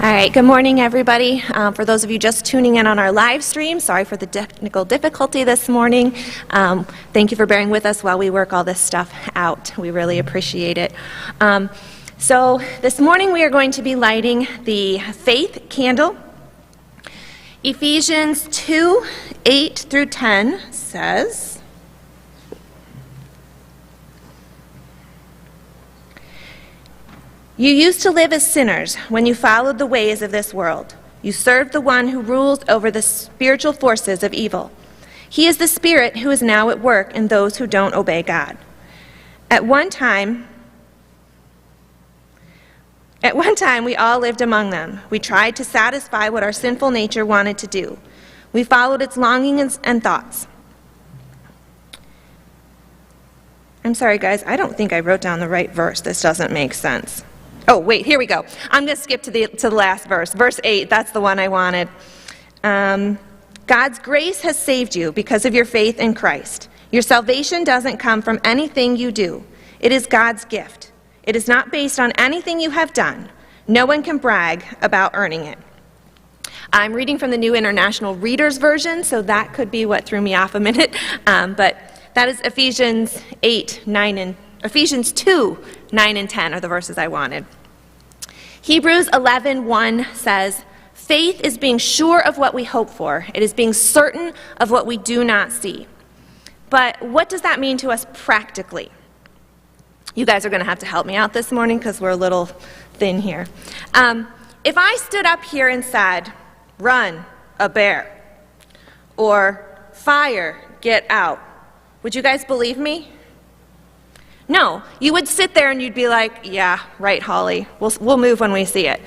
All right, good morning, everybody. For those of you just tuning in on our live stream, sorry for the technical difficulty this morning. Thank you for bearing with us while we work all this stuff out. We really appreciate it. So this morning we are going to be lighting the faith candle. Ephesians 2:8 through 10 says, "You used to live as sinners when you followed the ways of this world. You served the one who rules over the spiritual forces of evil. He is the spirit who is now at work in those who don't obey God. At one time, we all lived among them. We tried to satisfy what our sinful nature wanted to do. We followed its longings and thoughts." I'm sorry, guys, I don't think I wrote down the right verse. This doesn't make sense. Oh, wait, here we go. I'm going to skip to the last verse. Verse 8, that's the one I wanted. God's grace has saved you because of your faith in Christ. Your salvation doesn't come from anything you do. It is God's gift. It is not based on anything you have done. No one can brag about earning it. I'm reading from the New International Reader's Version, so that could be what threw me off a minute. But that is Ephesians 2, 9 and 10 are the verses I wanted. Hebrews 11:1 says, "Faith is being sure of what we hope for. It is being certain of what we do not see." But what does that mean to us practically? You guys are going to have to help me out this morning because we're a little thin here. If I stood up here and said, "Run, a bear," or "Fire, get out," would you guys believe me? No, you would sit there and you'd be like, "Yeah, right, Holly, we'll move when we see it."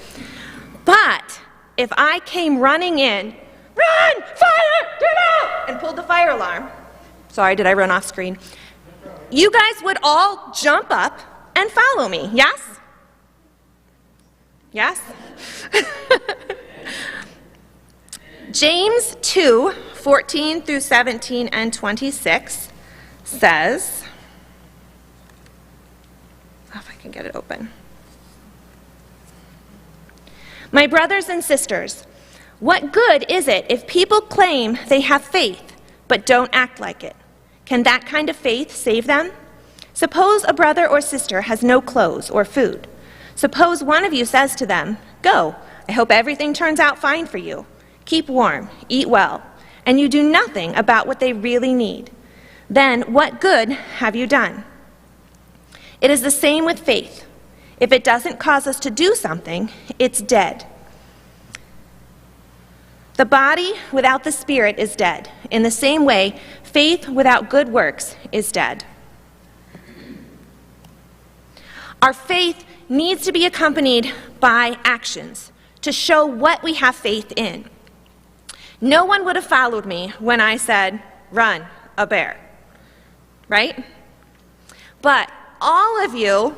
But if I came running in, "Run, fire, get out," and pulled the fire alarm, sorry, did I run off screen? You guys would all jump up and follow me, yes? Yes? James 2:14 through 17 and 26 says, if I can get it open. "My brothers and sisters, what good is it if people claim they have faith but don't act like it? Can that kind of faith save them? Suppose a brother or sister has no clothes or food. Suppose one of you says to them, 'Go, I hope everything turns out fine for you. Keep warm, eat well,' and you do nothing about what they really need. Then what good have you done? It is the same with faith. If it doesn't cause us to do something, it's dead. The body without the spirit is dead. In the same way, faith without good works is dead." Our faith needs to be accompanied by actions to show what we have faith in. No one would have followed me when I said, "Run, a bear," right? But all of you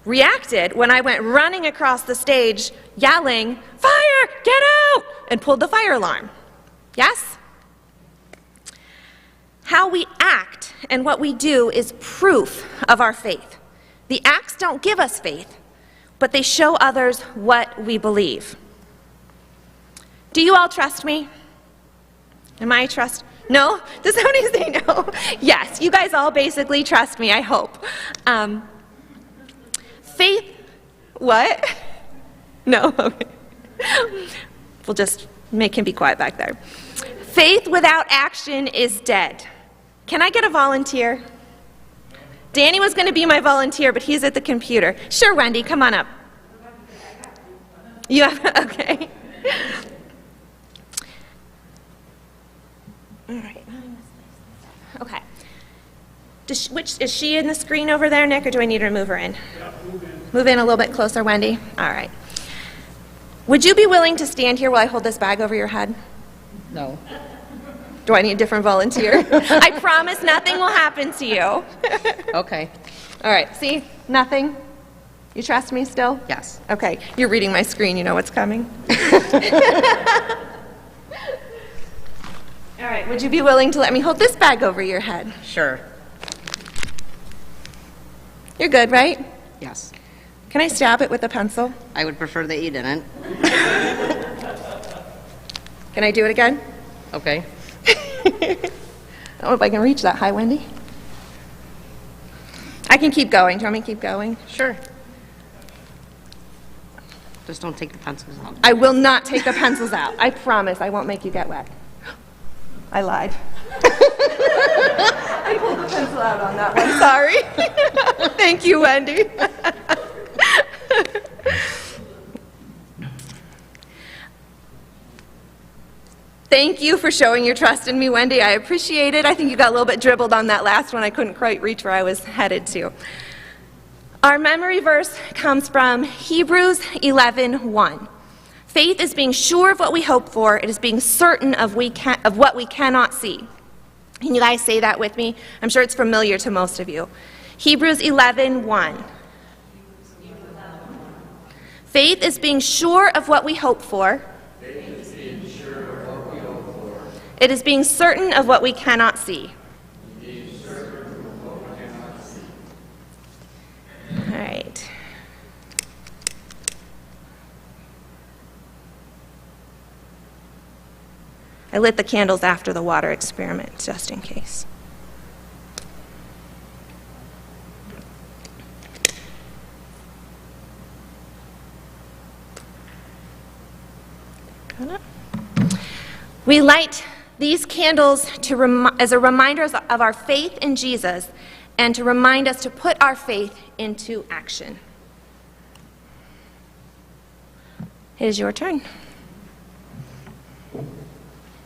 reacted when I went running across the stage yelling, "Fire, get out!" and pulled the fire alarm. Yes? How we act and what we do is proof of our faith. The acts don't give us faith, but they show others what we believe. Do you all trust me? Am I trust? No? Does somebody say no? Yes, you guys all basically trust me, I hope. Faith, what? No? Okay. We'll just make him be quiet back there. Faith without action is dead. Can I get a volunteer? Danny was going to be my volunteer, but he's at the computer. Sure, Wendy, come on up. You have, okay. All right. Okay. Is she in the screen over there, Nick, or do I need to move her in? Yeah, move in. Move in a little bit closer, Wendy. All right. Would you be willing to stand here while I hold this bag over your head? No. Do I need a different volunteer? I promise nothing will happen to you. Okay. All right. See? Nothing? You trust me still? Yes. Okay. You're reading my screen. You know what's coming. All right. Would you be willing to let me hold this bag over your head? Sure. You're good, right? Yes. Can I stab it with a pencil? I would prefer that you didn't. Can I do it again? Okay. I don't know if I can reach that high, Wendy. I can keep going. Do you want me to keep going? Sure. Just don't take the pencils out. I will not take the pencils out. I promise I won't make you get wet. I lied. I pulled the pencil out on that one. Sorry. Thank you, Wendy. Thank you for showing your trust in me, Wendy. I appreciate it. I think you got a little bit dribbled on that last one. I couldn't quite reach where I was headed to. Our memory verse comes from Hebrews 11:1. Faith is being sure of what we hope for. It is being certain of what we cannot see. Can you guys say that with me? I'm sure it's familiar to most of you. Hebrews 11:1. Faith is being sure of what we hope for. It is being certain of what we cannot see. All right. I lit the candles after the water experiment, just in case. We light these candles as a reminder of our faith in Jesus and to remind us to put our faith into action. It is your turn.